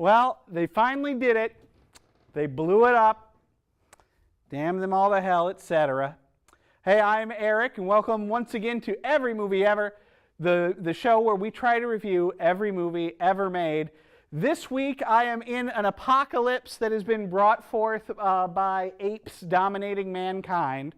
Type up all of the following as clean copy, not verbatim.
Well, they finally did it. They blew it up. Damn them all to hell, etc. Hey, I'm Eric, and welcome once again to Every Movie Ever, the show where we try to review every movie ever made. This week, I am in an apocalypse that has been brought forth by apes dominating mankind.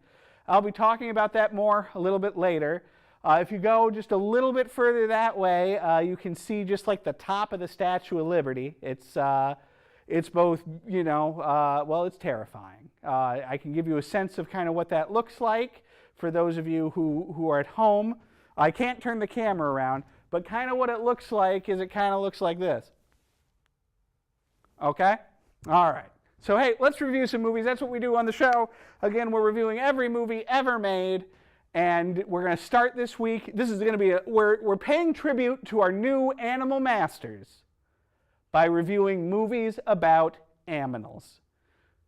I'll be talking about that more a little bit later. If you go just a little bit further that way, you can see just like the top of the Statue of Liberty. It's both, well, it's terrifying. I can give you a sense of kind of what that looks like for those of you who are at home. I can't turn the camera around, but kind of what it looks like is it kind of looks like this. Okay? All right. So, hey, let's review some movies. That's what we do on the show. Again, we're reviewing every movie ever made. And we're going to start this week. This is going to be we're paying tribute to our new animal masters by reviewing movies about aminals.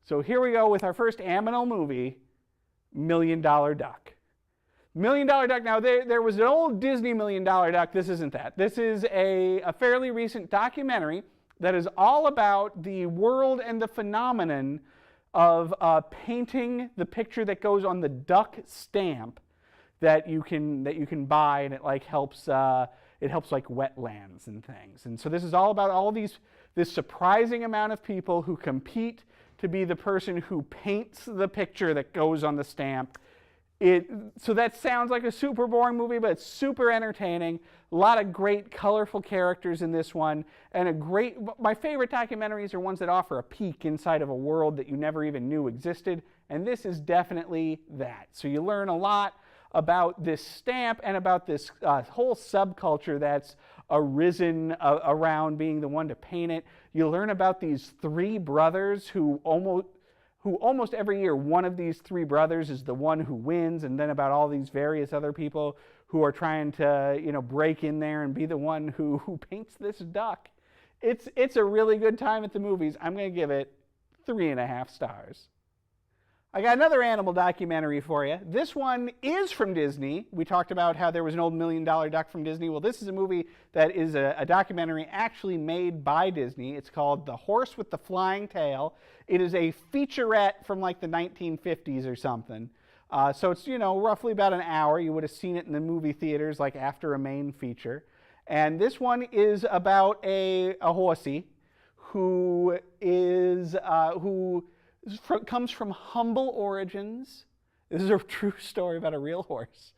So here we go with our first aminal movie, $1 Million Duck. $1 Million Duck. Now there was an old Disney $1 Million Duck. This isn't that. This is a fairly recent documentary that is all about the world and the phenomenon of painting the picture that goes on the duck stamp that you can buy, and it like helps like wetlands and things. And so this is all about this surprising amount of people who compete to be the person who paints the picture that goes on the stamp. So that sounds like a super boring movie, but it's super entertaining. A lot of great colorful characters in this one, and my favorite documentaries are ones that offer a peek inside of a world that you never even knew existed, and this is definitely that. So you learn a lot about this stamp and about this whole subculture that's arisen around being the one to paint it. You learn about these three brothers who almost every year, one of these three brothers is the one who wins, and then about all these various other people who are trying to, break in there and be the one who paints this duck. It's a really good time at the movies. I'm going to give it 3.5 stars. I got another animal documentary for you. This one is from Disney. We talked about how there was an old $1 Million Duck from Disney. Well, this is a movie that is a documentary actually made by Disney. It's called The Horse with the Flying Tail. It is a featurette from like the 1950s or something. So it's, roughly about an hour. You would have seen it in the movie theaters like after a main feature. And this one is about a horsey who comes from humble origins. This is a true story about a real horse.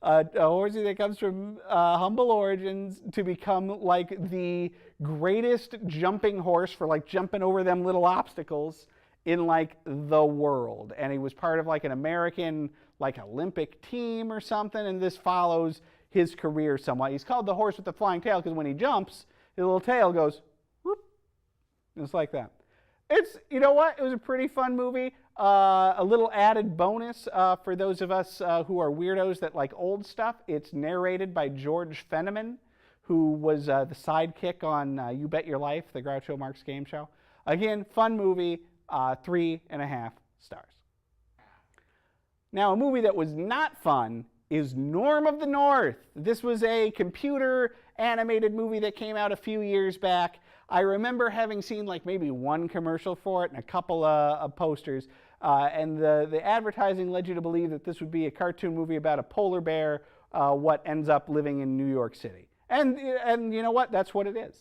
A horsey that comes from humble origins to become like the greatest jumping horse for like jumping over them little obstacles in like the world. And he was part of like an American like Olympic team or something, and this follows his career somewhat. He's called the horse with the flying tail because when he jumps, his little tail goes whoop. It's like that. You know what? It was a pretty fun movie. A little added bonus for those of us who are weirdos that like old stuff. It's narrated by George Fenneman, who was the sidekick on You Bet Your Life, the Groucho Marx game show. Again, fun movie, 3.5 stars. Now, a movie that was not fun is Norm of the North. This was a computer animated movie that came out a few years back. I remember having seen like maybe one commercial for it and a couple of posters, and the advertising led you to believe that this would be a cartoon movie about a polar bear, what ends up living in New York City. And you know what? That's what it is.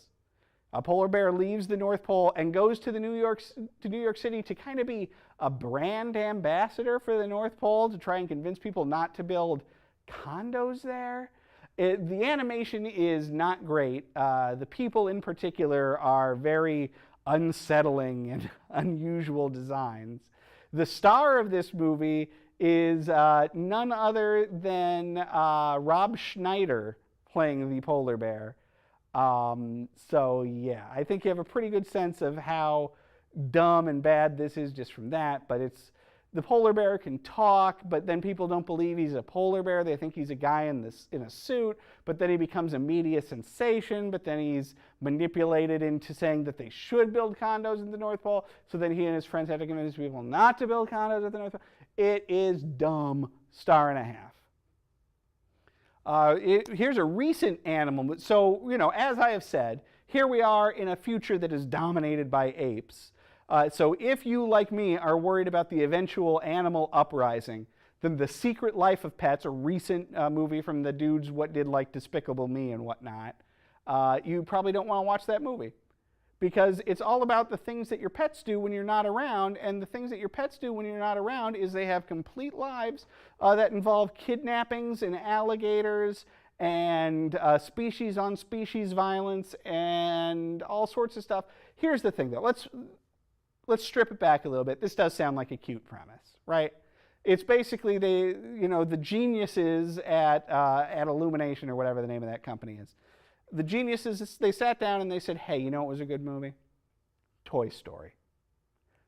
A polar bear leaves the North Pole and goes to New York City to kind of be a brand ambassador for the North Pole to try and convince people not to build condos there. The animation is not great. The people in particular are very unsettling and unusual designs. The star of this movie is none other than Rob Schneider playing the polar bear. So yeah, I think you have a pretty good sense of how dumb and bad this is just from that, but the polar bear can talk, but then people don't believe he's a polar bear. They think he's a guy in a suit, but then he becomes a media sensation, but then he's manipulated into saying that they should build condos in the North Pole, so then he and his friends have to convince people not to build condos at the North Pole. It is dumb. 1.5 stars. Here's a recent animal. So, as I have said, here we are in a future that is dominated by apes. So if you, like me, are worried about the eventual animal uprising, then The Secret Life of Pets, a recent movie from the dudes what did like Despicable Me and whatnot, you probably don't want to watch that movie. Because it's all about the things that your pets do when you're not around, and the things that your pets do when you're not around is they have complete lives that involve kidnappings and alligators and species-on-species violence and all sorts of stuff. Here's the thing, though. Let's strip it back a little bit. This does sound like a cute premise, right? It's basically the geniuses at Illumination, or whatever the name of that company is. The geniuses, they sat down and they said, hey, you know what was a good movie? Toy Story.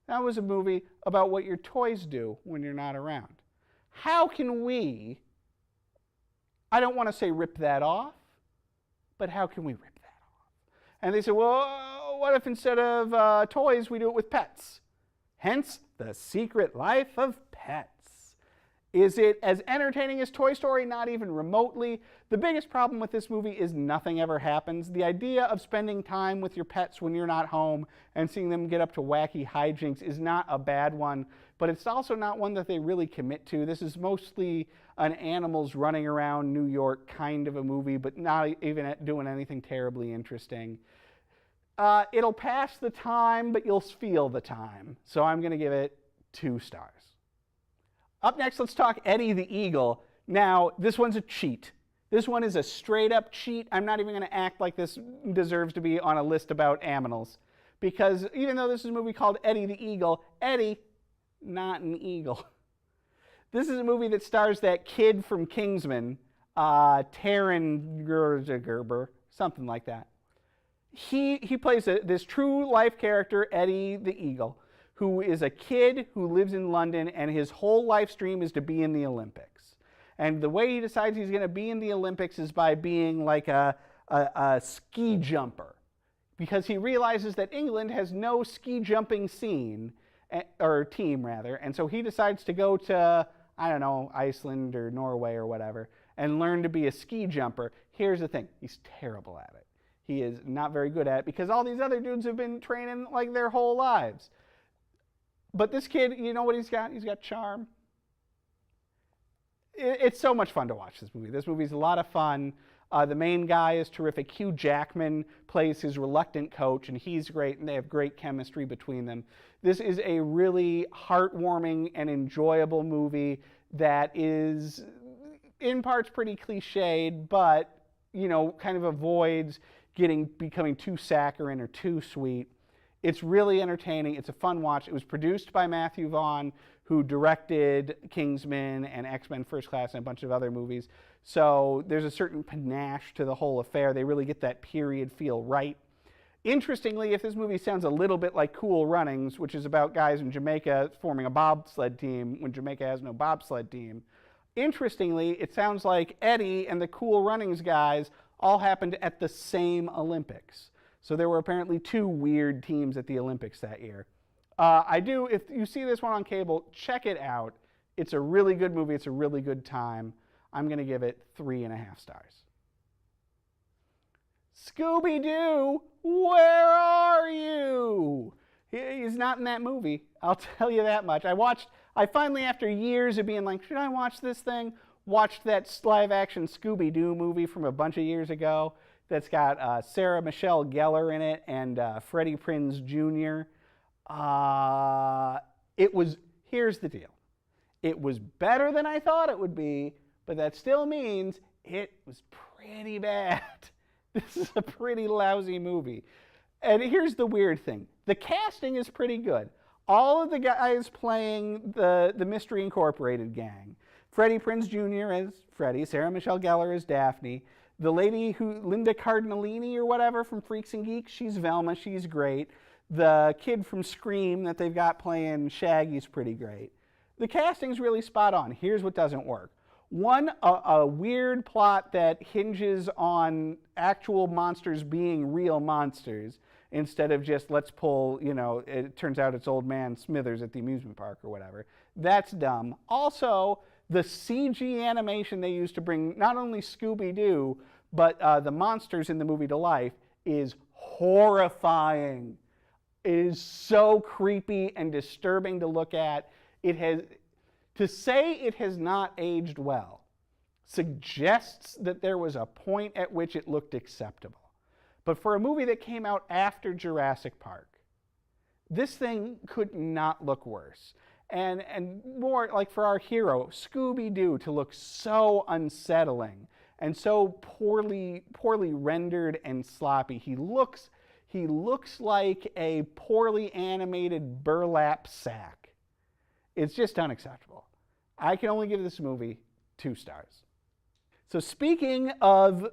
That was a movie about what your toys do when you're not around. How can we, I don't want to say rip that off, but how can we rip that off? And they said, well, what if instead of toys, we do it with pets? Hence, The Secret Life of Pets. Is it as entertaining as Toy Story? Not even remotely. The biggest problem with this movie is nothing ever happens. The idea of spending time with your pets when you're not home and seeing them get up to wacky hijinks is not a bad one, but it's also not one that they really commit to. This is mostly an animals running around New York kind of a movie, but not even doing anything terribly interesting. It'll pass the time, but you'll feel the time. So I'm going to give it 2 stars. Up next, let's talk Eddie the Eagle. Now, this one's a cheat. This one is a straight-up cheat. I'm not even going to act like this deserves to be on a list about aminals. Because even though this is a movie called Eddie the Eagle, Eddie, not an eagle. This is a movie that stars that kid from Kingsman, Taron Gerber, something like that. He plays this true-life character, Eddie the Eagle, who is a kid who lives in London, and his whole life stream is to be in the Olympics. And the way he decides he's going to be in the Olympics is by being like a ski jumper, because he realizes that England has no ski jumping scene, or team rather, and so he decides to go to, I don't know, Iceland or Norway or whatever, and learn to be a ski jumper. Here's the thing, he's terrible at it. He is not very good at it because all these other dudes have been training like their whole lives. But this kid, you know what he's got? He's got charm. It's so much fun to watch this movie. This movie's a lot of fun. The main guy is terrific. Hugh Jackman plays his reluctant coach, and he's great, and they have great chemistry between them. This is a really heartwarming and enjoyable movie that is, in parts, pretty cliched, but, you know, kind of avoids becoming too saccharine or too sweet. It's really entertaining. It's a fun watch. It was produced by Matthew Vaughn, who directed Kingsman and X-Men First Class and a bunch of other movies. So there's a certain panache to the whole affair. They really get that period feel right. Interestingly, if this movie sounds a little bit like Cool Runnings, which is about guys in Jamaica forming a bobsled team when Jamaica has no bobsled team, interestingly, it sounds like Eddie and the Cool Runnings guys all happened at the same Olympics. So there were apparently 2 weird teams at the Olympics that year. If you see this one on cable, check it out. It's a really good movie. It's a really good time. I'm going to give it 3.5 stars. Scooby-Doo, where are you? He's not in that movie. I'll tell you that much. I finally, after years of being like, should I watch this thing, watched that live-action Scooby-Doo movie from a bunch of years ago that's got Sarah Michelle Gellar in it and Freddie Prinze Jr. Here's the deal. It was better than I thought it would be, but that still means it was pretty bad. This is a pretty lousy movie. And here's the weird thing. The casting is pretty good. All of the guys playing the Mystery Incorporated gang. Freddie Prinze Jr. as Freddie, Sarah Michelle Gellar as Daphne. The lady Linda Cardellini or whatever from Freaks and Geeks, she's Velma, she's great. The kid from Scream that they've got playing Shaggy's pretty great. The casting's really spot on. Here's what doesn't work. One, a weird plot that hinges on actual monsters being real monsters instead of just let's pull, it turns out it's old man Smithers at the amusement park or whatever. That's dumb. Also, the CG animation they used to bring not only Scooby-Doo, but the monsters in the movie to life is horrifying. It is so creepy and disturbing to look at. To say it has not aged well suggests that there was a point at which it looked acceptable. But for a movie that came out after Jurassic Park, this thing could not look worse. And more like for our hero, Scooby-Doo, to look so unsettling and so poorly rendered and sloppy. He looks like a poorly animated burlap sack. It's just unacceptable. I can only give this movie 2 stars. So speaking of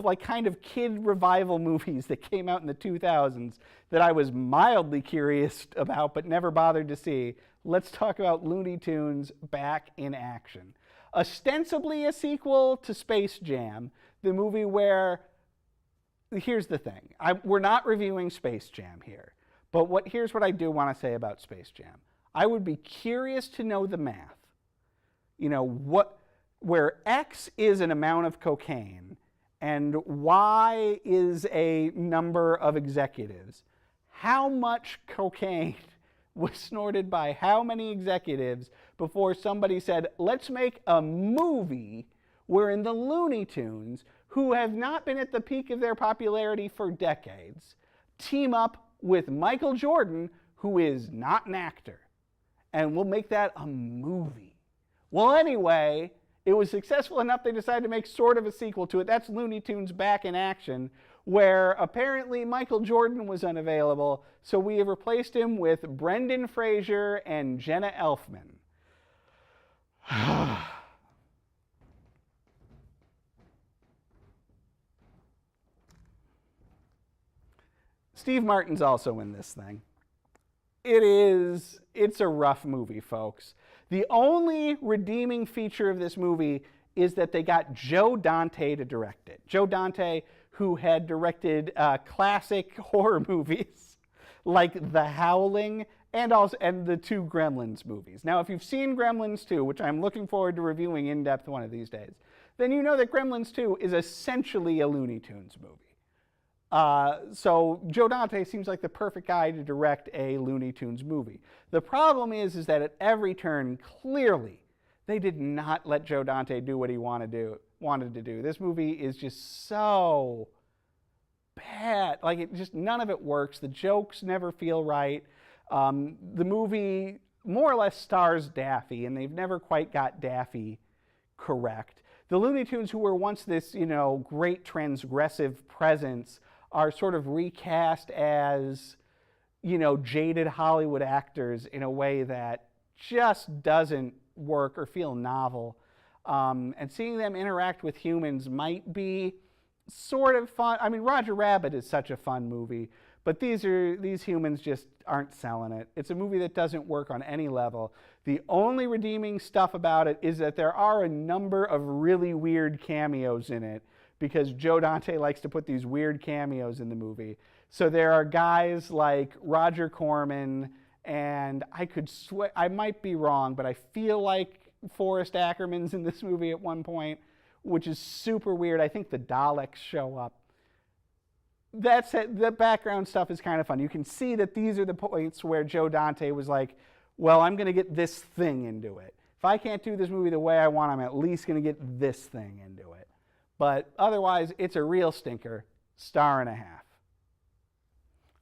like kind of kid revival movies that came out in the 2000s that I was mildly curious about but never bothered to see, let's talk about Looney Tunes Back in Action. Ostensibly a sequel to Space Jam, the movie where, here's the thing, we're not reviewing Space Jam here, but here's what I do want to say about Space Jam. I would be curious to know the math. Where X is an amount of cocaine and Y is a number of executives, how much cocaine was snorted by how many executives before somebody said, let's make a movie wherein the Looney Tunes, who have not been at the peak of their popularity for decades, team up with Michael Jordan, who is not an actor, and we'll make that a movie. Well, anyway, it was successful enough they decided to make sort of a sequel to it. That's Looney Tunes Back in Action, where apparently Michael Jordan was unavailable, so we have replaced him with Brendan Fraser and Jenna Elfman. Steve Martin's also in this thing. It's a rough movie, folks. The only redeeming feature of this movie is that they got Joe Dante to direct it. Joe Dante, who had directed classic horror movies like The Howling and the 2 Gremlins movies. Now, if you've seen Gremlins 2, which I'm looking forward to reviewing in depth one of these days, then you know that Gremlins 2 is essentially a Looney Tunes movie. So Joe Dante seems like the perfect guy to direct a Looney Tunes movie. The problem is that at every turn, clearly, they did not let Joe Dante do what he wanted to do. This movie is just so bad. Like, none of it works. The jokes never feel right. The movie more or less stars Daffy, and they've never quite got Daffy correct. The Looney Tunes, who were once this, great transgressive presence, are sort of recast as, jaded Hollywood actors in a way that just doesn't work or feel novel. And seeing them interact with humans might be sort of fun. I mean, Roger Rabbit is such a fun movie, but these humans just aren't selling it. It's a movie that doesn't work on any level. The only redeeming stuff about it is that there are a number of really weird cameos in it, because Joe Dante likes to put these weird cameos in the movie. So there are guys like Roger Corman, and I might be wrong, but I feel like Forrest Ackerman's in this movie at one point, which is super weird. I think the Daleks show up. That's it. The background stuff is kind of fun. You can see that these are the points where Joe Dante was like, well, I'm going to get this thing into it. If I can't do this movie the way I want, I'm at least going to get this thing into it. But otherwise, it's a real stinker. 1.5 stars.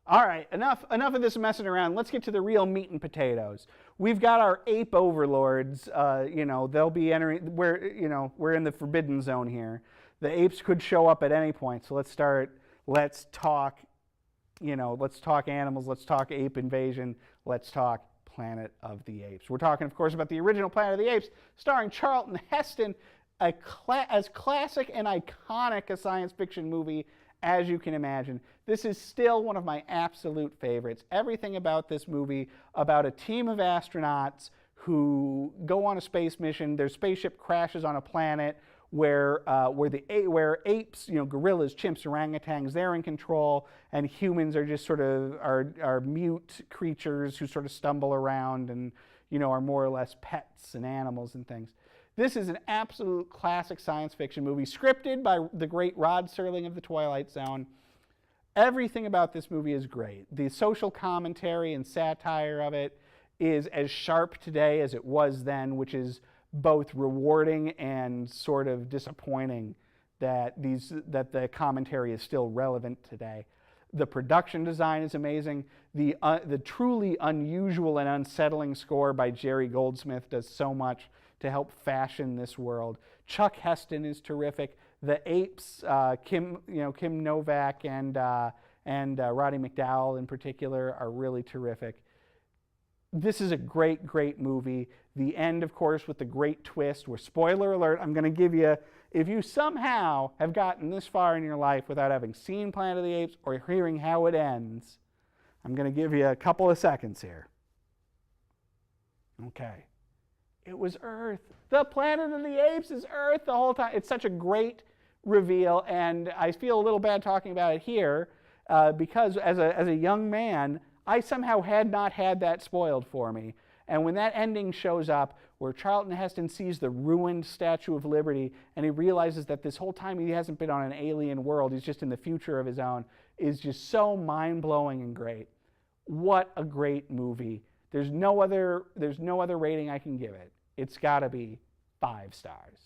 All right, enough of this messing around. Let's get to the real meat and potatoes. We've got our ape overlords. They'll be entering. We're in the forbidden zone here. The apes could show up at any point. So let's start. Let's talk. Let's talk animals. Let's talk ape invasion. Let's talk Planet of the Apes. We're talking, of course, about the original Planet of the Apes, starring Charlton Heston. As classic and iconic a science fiction movie as you can imagine. This is still one of my absolute favorites. Everything about this movie, about a team of astronauts who go on a space mission. Their spaceship crashes on a planet where apes, gorillas, chimps, orangutans, they're in control, and humans are just sort of are mute creatures who sort of stumble around and are more or less pets and animals and things. This is an absolute classic science fiction movie, scripted by the great Rod Serling of The Twilight Zone. Everything about this movie is great. The social commentary and satire of it is as sharp today as it was then, which is both rewarding and sort of disappointing that the commentary is still relevant today. The production design is amazing. The truly unusual and unsettling score by Jerry Goldsmith does so much to help fashion this world. Chuck Heston is terrific. The apes, Kim Novak and Roddy McDowall in particular, are really terrific. This is a great, great movie. The end, of course, with the great twist, where, spoiler alert, I'm going to give you, if you somehow have gotten this far in your life without having seen Planet of the Apes or hearing how it ends, I'm going to give you a couple of seconds here. Okay. It was Earth. The Planet of the Apes is Earth the whole time. It's such a great reveal, and I feel a little bad talking about it here because as a young man, I somehow had not had that spoiled for me. And when that ending shows up, where Charlton Heston sees the ruined Statue of Liberty, and he realizes that this whole time he hasn't been on an alien world, he's just in the future of his own, is just so mind-blowing and great. What a great movie. There's no other rating I can give it. It's got to be 5 stars.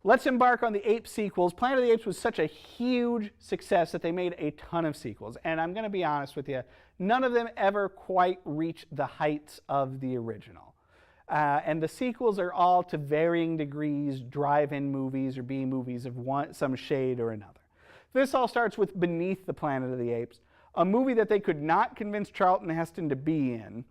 Let's embark on the Ape sequels. Planet of the Apes was such a huge success that they made a ton of sequels. And I'm going to be honest with you, none of them ever quite reach the heights of the original. And the sequels are all, to varying degrees, drive-in movies or B-movies of some shade or another. This all starts with Beneath the Planet of the Apes, a movie that they could not convince Charlton Heston to be in.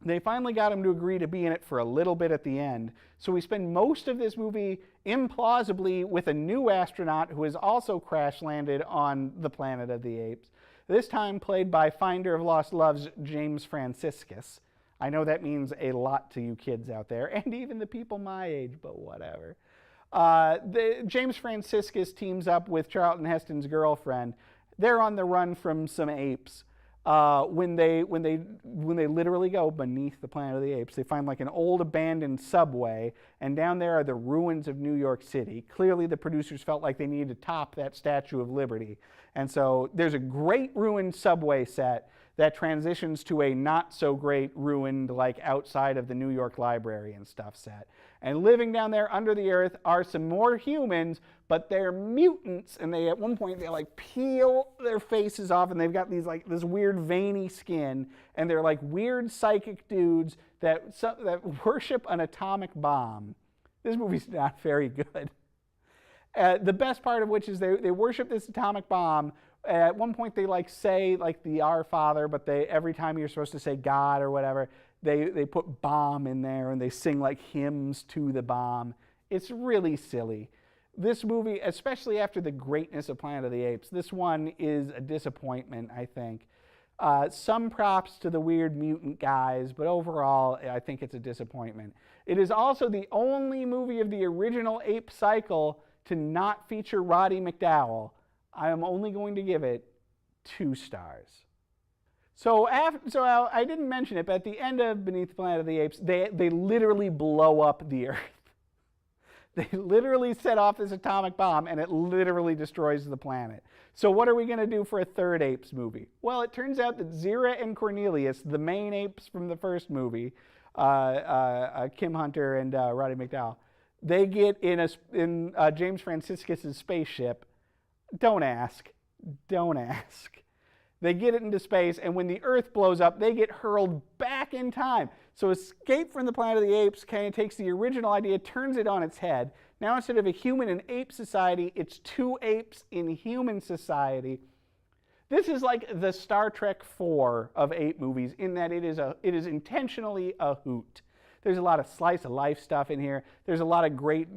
They finally got him to agree to be in it for a little bit at the end. So we spend most of this movie implausibly with a new astronaut who has also crash-landed on the Planet of the Apes, this time played by Finder of Lost Love's James Franciscus. I know that means a lot to you kids out there, and even the people my age, but whatever. James Franciscus teams up with Charlton Heston's girlfriend. They're on the run from some apes. When they literally go beneath the Planet of the Apes, they find like an old abandoned subway, and down there are the ruins of New York City. Clearly the producers felt like they needed to top that Statue of Liberty. And so there's a great ruined subway set that transitions to a not so great ruined, like outside of the New York Library and stuff set. And living down there under the earth are some more humans, but they're mutants, and they, at one point, they like peel their faces off, and they've got these like this weird veiny skin, and they're like weird psychic dudes that worship an atomic bomb. This movie's not very good. The best part of which is they worship this atomic bomb. At one point they like say like the Our Father, but every time you're supposed to say God or whatever, they put bomb in there, and they sing like hymns to the bomb. It's really silly. This movie, especially after the greatness of Planet of the Apes, this one is a disappointment, I think. Some props to the weird mutant guys, but overall, I think it's a disappointment. It is also the only movie of the original Ape cycle to not feature Roddy McDowall. I am only going to give it 2 stars. So I didn't mention it, but at the end of Beneath the Planet of the Apes, they literally blow up the Earth. They literally set off this atomic bomb, and it literally destroys the planet. So what are we going to do for a third Apes movie? Well, it turns out that Zira and Cornelius, the main apes from the first movie, Kim Hunter and Roddy McDowall, they get in James Franciscus' spaceship. Don't ask. Don't ask. They get it into space, and when the Earth blows up, they get hurled back in time. So Escape from the Planet of the Apes kind of takes the original idea, turns it on its head. Now instead of a human and ape society, it's 2 apes in human society. This is like the Star Trek 4 of ape movies in that it is intentionally a hoot. There's a lot of slice of life stuff in here. There's a lot of great,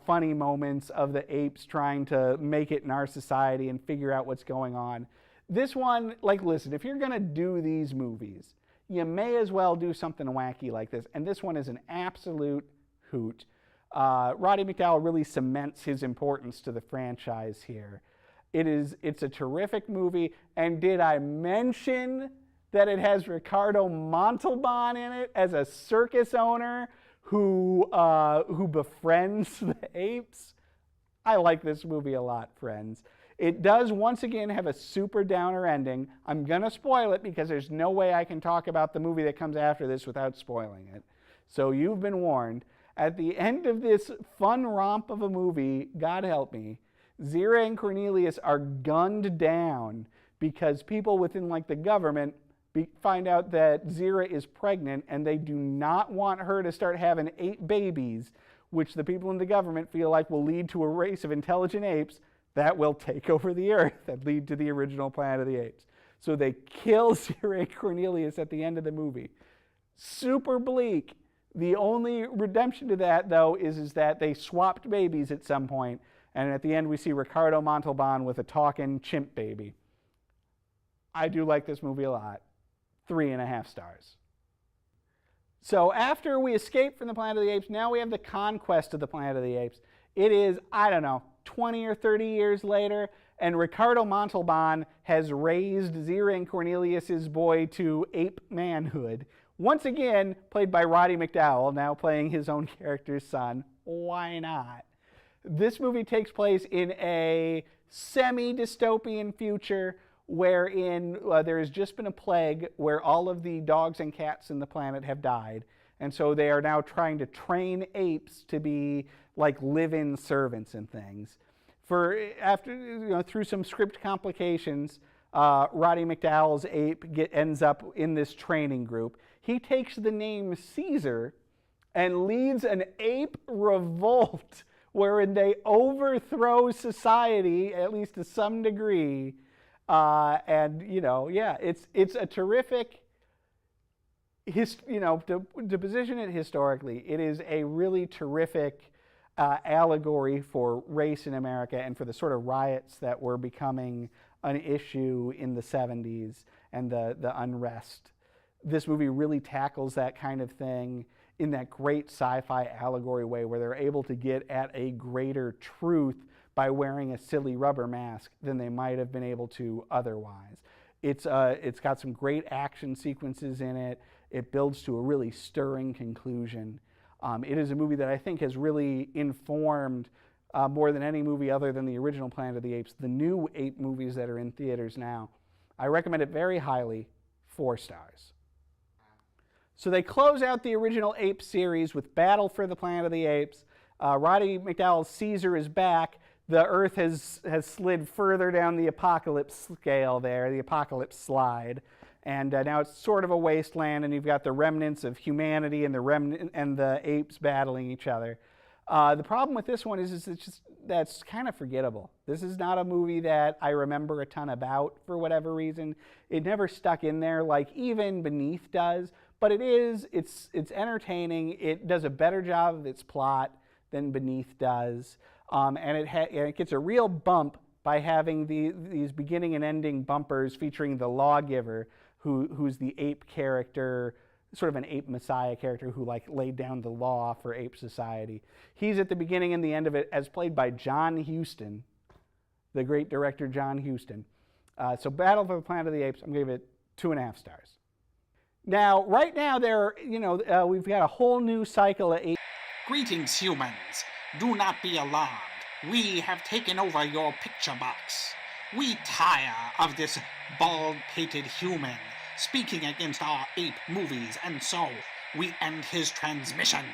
funny moments of the apes trying to make it in our society and figure out what's going on. This one, listen, if you're going to do these movies, you may as well do something wacky like this. And this one is an absolute hoot. Roddy McDowall really cements his importance to the franchise here. It's a terrific movie. And did I mention that it has Ricardo Montalban in it as a circus owner who befriends the apes? I like this movie a lot, friends. It does once again have a super downer ending. I'm going to spoil it because there's no way I can talk about the movie that comes after this without spoiling it. So you've been warned. At the end of this fun romp of a movie, God help me, Zira and Cornelius are gunned down because people within like the government find out that Zira is pregnant and they do not want her to start having 8 babies, which the people in the government feel like will lead to a race of intelligent apes that will take over the earth and lead to the original Planet of the Apes. So they kill Zira and Cornelius at the end of the movie. Super bleak. The only redemption to that, though, is that they swapped babies at some point, and at the end we see Ricardo Montalban with a talking chimp baby. I do like this movie a lot. 3.5 stars. So after we escape from the Planet of the Apes, now we have the conquest of the Planet of the Apes. It is, I don't know, 20 or 30 years later, and Ricardo Montalban has raised Zira and Cornelius' boy to ape manhood. Once again, played by Roddy McDowall, now playing his own character's son. Why not? This movie takes place in a semi-dystopian future wherein there has just been a plague where all of the dogs and cats in the planet have died. And so they are now trying to train apes to be like live-in servants and things. Through some script complications, Roddy McDowall's ape ends up in this training group. He takes the name Caesar and leads an ape revolt wherein they overthrow society, at least to some degree. It's a terrific, to position it historically, it is a really terrific allegory for race in America and for the sort of riots that were becoming an issue in the 70s and the unrest. This movie really tackles that kind of thing in that great sci-fi allegory way where they're able to get at a greater truth by wearing a silly rubber mask than they might have been able to otherwise. It's got some great action sequences in it. It builds to a really stirring conclusion. It is a movie that I think has really informed, more than any movie other than the original Planet of the Apes, the new ape movies that are in theaters now. I recommend it very highly, 4 stars. So they close out the original Ape series with Battle for the Planet of the Apes. Roddy McDowall's Caesar is back. The Earth has slid further down the apocalypse scale there, the apocalypse slide. And now it's sort of a wasteland, and you've got the remnants of humanity and the apes battling each other. The problem with this one is that's kind of forgettable. This is not a movie that I remember a ton about for whatever reason. It never stuck in there like even Beneath does, but it's entertaining. It does a better job of its plot than Beneath does, and it gets a real bump by having these beginning and ending bumpers featuring the lawgiver, who's the ape character, sort of an ape messiah character who like laid down the law for ape society. He's at the beginning and the end of it as played by John Huston, the great director John Huston. So Battle for the Planet of the Apes, I'm going to give it 2.5 stars. Now, right now, we've got a whole new cycle of apes. Greetings, humans. Do not be alarmed. We have taken over your picture box. We tire of this bald-pated human speaking against our ape movies, and so we end his transmission.